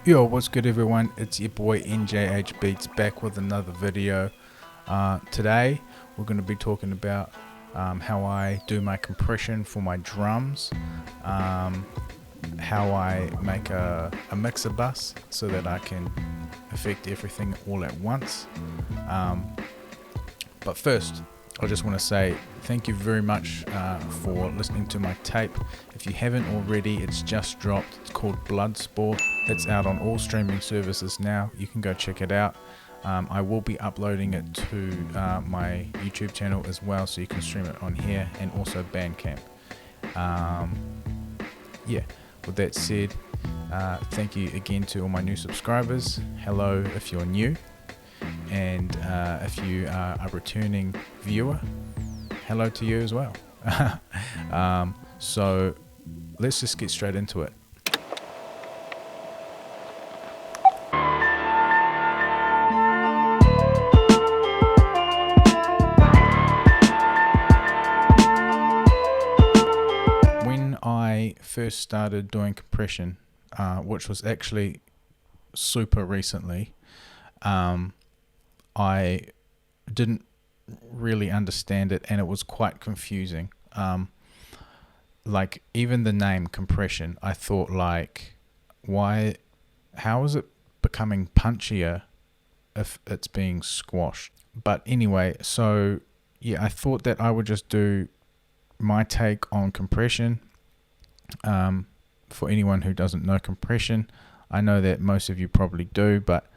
Yo, what's good everyone? It's your boy NJH Beats back with another video. Today we're going to be talking about how I do my compression for my drums, how I make a mixer bus so that I can affect everything all at once. But first, I just want to say thank you very much for listening to my tape. If you haven't already, it's just dropped. It's called Bloodsport. It's out on all streaming services now. You can go check it out. I will be uploading it to my YouTube channel as well, so you can stream it on here and also Bandcamp. With that said, thank you again to all my new subscribers. Hello if you're new, and if you are a returning viewer, hello to you as well. So let's just get straight into it. When I first started doing compression, which was actually super recently, I didn't really understand it, and it was quite confusing. Like even the name compression, I thought like, how is it becoming punchier if it's being squashed? But anyway, so yeah, I thought that I would just do my take on compression. For anyone who doesn't know compression, I know that most of you probably do, but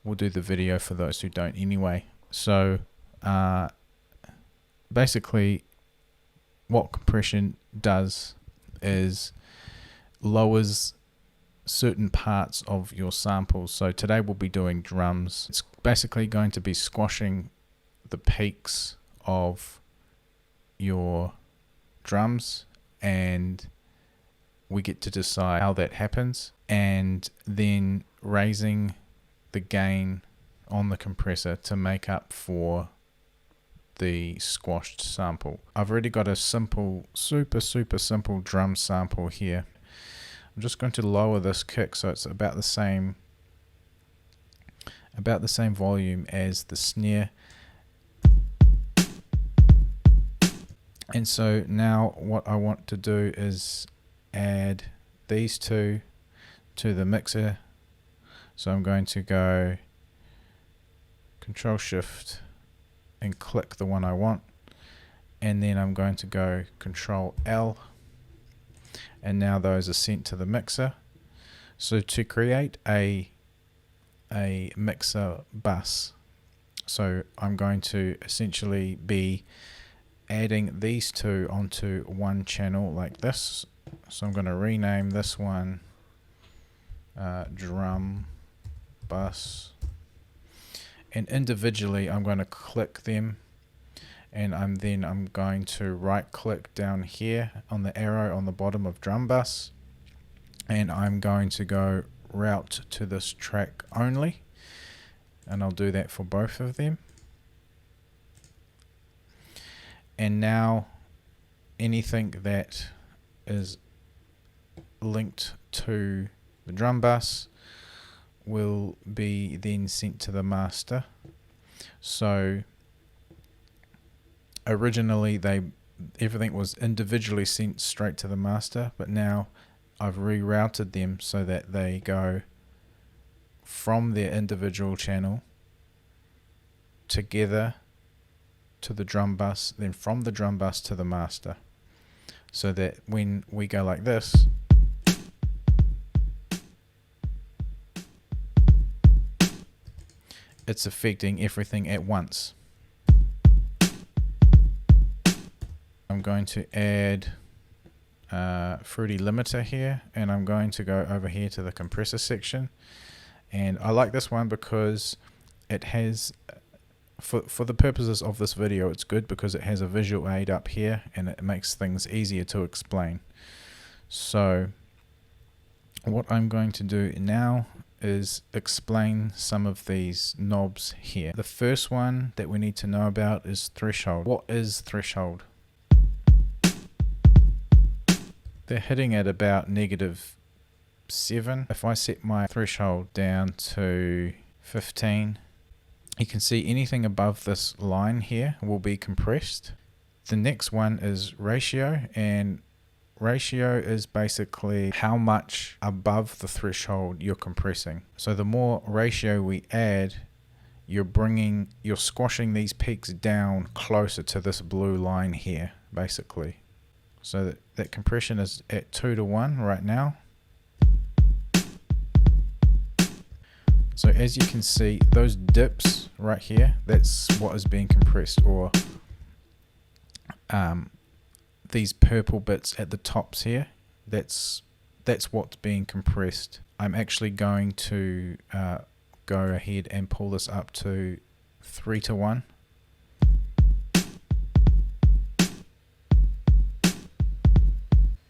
we'll do the video for those who don't anyway. So basically what compression does is lowers certain parts of your samples. So today we'll be doing drums. It's basically going to be squashing the peaks of your drums, and we get to decide how that happens, and then raising the gain on the compressor to make up for the squashed sample. I've already got a simple, super simple drum sample here. I'm just going to lower this kick so it's about the same volume as the snare. And so now what I want to do is add these two to the mixer. So I'm going to go Control Shift and click the one I want, and then I'm going to go Control L, and now those are sent to the mixer. So to create a mixer bus, so I'm going to essentially be adding these two onto one channel like this. So I'm going to rename this one drum bus, and individually I'm going to click them, and I'm going to right click down here on the arrow on the bottom of drum bus, and I'm going to go route to this track only, and I'll do that for both of them. And now anything that is linked to the drum bus will be then sent to the master. So originally everything was individually sent straight to the master, but now I've rerouted them so that they go from their individual channel together to the drum bus, then from the drum bus to the master, so that when we go like this, it's affecting everything at once. I'm going to add Fruity Limiter here, and I'm going to go over here to the compressor section, and I like this one because it has, for the purposes of this video, it's good because it has a visual aid up here and it makes things easier to explain. So what I'm going to do now is explain some of these knobs here. The first one that we need to know about is threshold. What is threshold? They're hitting at about 7. If I set my threshold down to 15, you can see anything above this line here will be compressed. The next one is ratio, and ratio is basically how much above the threshold you're compressing. So the more ratio we add, you're squashing these peaks down closer to this blue line here, basically. So that compression is at 2:1 right now. So as you can see, those dips right here, that's what is being compressed, or these purple bits at the tops here, that's what's being compressed. I'm actually going to go ahead and pull this up to 3:1.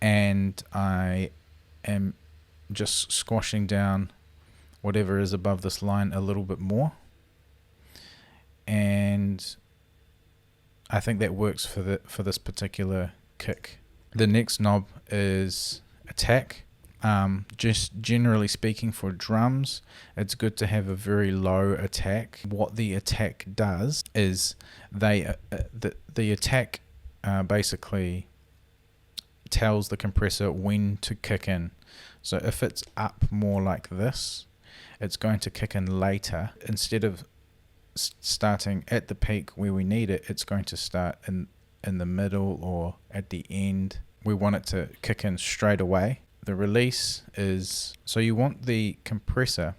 And I am just squashing down whatever is above this line a little bit more, and I think that works for this particular kick. The next knob is attack. Just generally speaking, for drums, it's good to have a very low attack. What the attack does is the attack basically tells the compressor when to kick in. So if it's up more like this, it's going to kick in later. Instead of starting at the peak where we need it, it's going to start in the middle or at the end. We want it to kick in straight away. The release is, so you want the compressor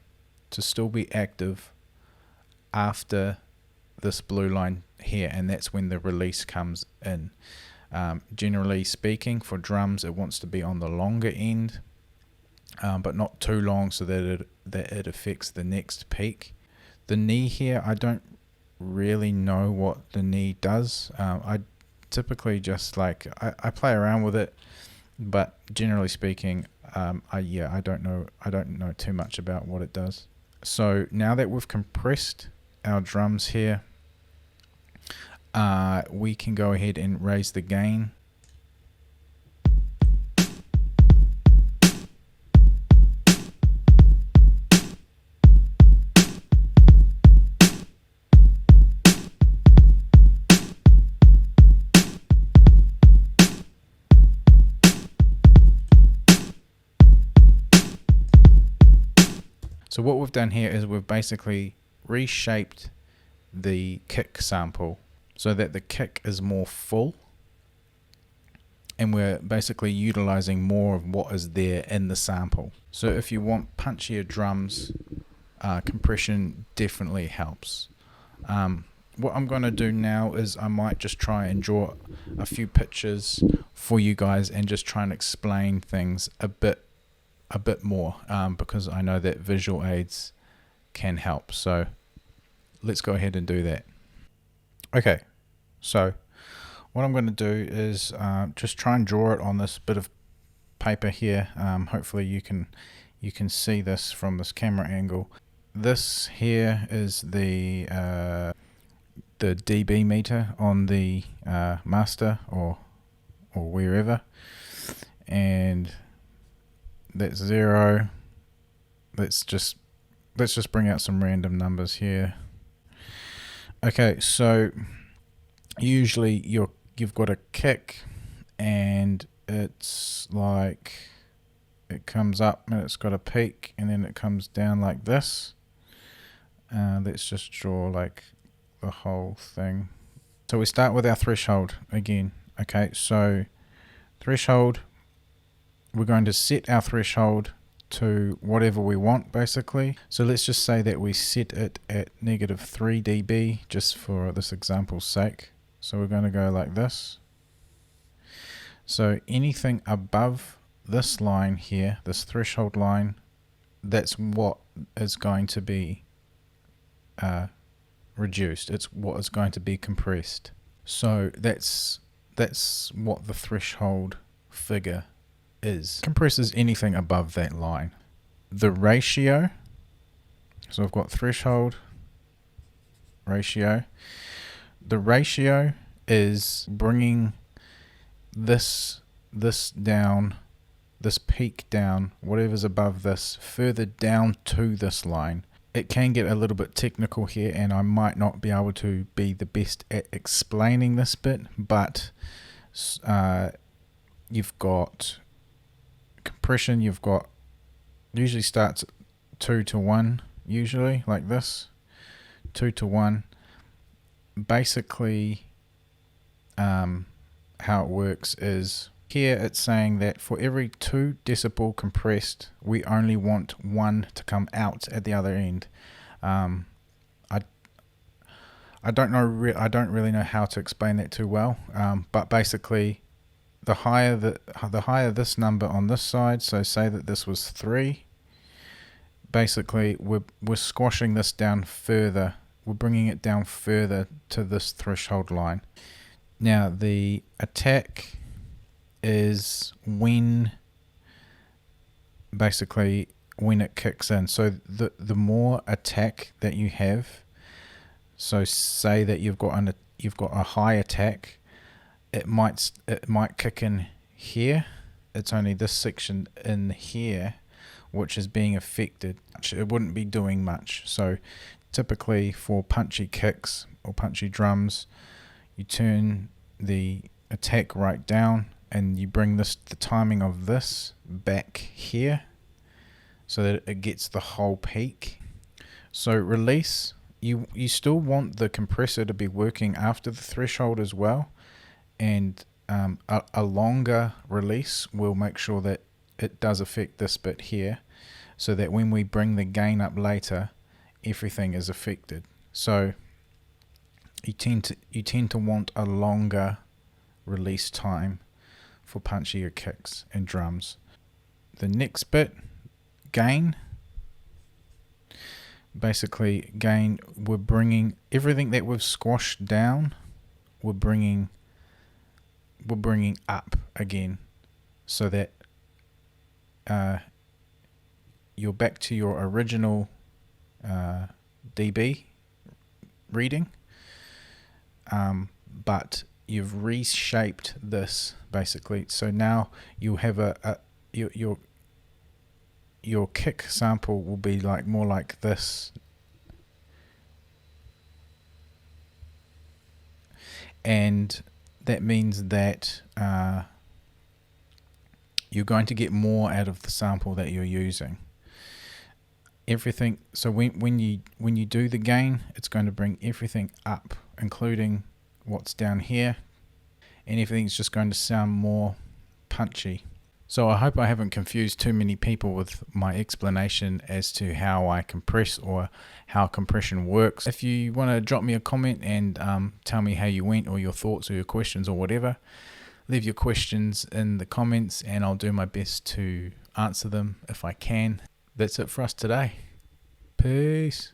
to still be active after this blue line here, and that's when the release comes in. Generally speaking, for drums, it wants to be on the longer end, but not too long so that it affects the next peak. The knee here, I don't really know what the knee does. I typically just I play around with it, but generally speaking, I don't know too much about what it does. So now that we've compressed our drums here, we can go ahead and raise the gain. So what we've done here is we've basically reshaped the kick sample so that the kick is more full, and we're basically utilizing more of what is there in the sample. So if you want punchier drums, compression definitely helps. What I'm going to do now is I might just try and draw a few pictures for you guys and just try and explain things a bit more, because I know that visual aids can help. So let's go ahead and do that. Okay, so what I'm going to do is just try and draw it on this bit of paper here. Hopefully you can see this from this camera angle. This here is the dB meter on the master or wherever, and that's 0. Let's just bring out some random numbers here. Okay, so usually you've got a kick, and it's like it comes up and it's got a peak, and then it comes down like this. Let's just draw like the whole thing. So we start with our threshold again. Okay, so threshold, we're going to set our threshold to whatever we want, basically. So let's just say that we set it at -3 dB just for this example's sake. So we're going to go like this. So anything above this line here, this threshold line, that's what is going to be reduced. It's what is going to be compressed. So that's what the threshold figure is. Compresses anything above that line. The ratio, so I've got threshold, ratio. The ratio is bringing this down this peak down, whatever's above this, further down to this line. It can get a little bit technical here, and I might not be able to be the best at explaining this bit, but you've got compression, you've got, usually starts 2 to 1, usually like this, 2 to 1. Basically, how it works is, here it's saying that for every 2 decibel compressed, we only want 1 to come out at the other end. I don't know. I don't really know how to explain that too well. But basically, the higher this number on this side. So say that this was 3. Basically, we're squashing this down further. We're bringing it down further to this threshold line. Now the attack is when it kicks in. So the more attack that you have, so say that you've got a high attack, it might kick in here. It's only this section in here which is being affected. It wouldn't be doing much. So typically for punchy kicks or punchy drums, you turn the attack right down and you bring the timing of this back here so that it gets the whole peak. So release, you still want the compressor to be working after the threshold as well, and a longer release will make sure that it does affect this bit here, so that when we bring the gain up later, everything is affected. So you tend to want a longer release time for punchier kicks and drums. The next bit, gain. Basically, gain, we're bringing everything that we've squashed down, we're bringing up again, so that you're back to your original dB reading, but you've reshaped this basically. So now you'll have your kick sample will be like more like this, and that means that you're going to get more out of the sample that you're using. Everything. So when you do the gain, it's going to bring everything up, including what's down here, and everything's just going to sound more punchy. So I hope I haven't confused too many people with my explanation as to how I compress or how compression works. If you want to drop me a comment and tell me how you went, or your thoughts or your questions or whatever, leave your questions in the comments and I'll do my best to answer them if I can. That's it for us today. Peace.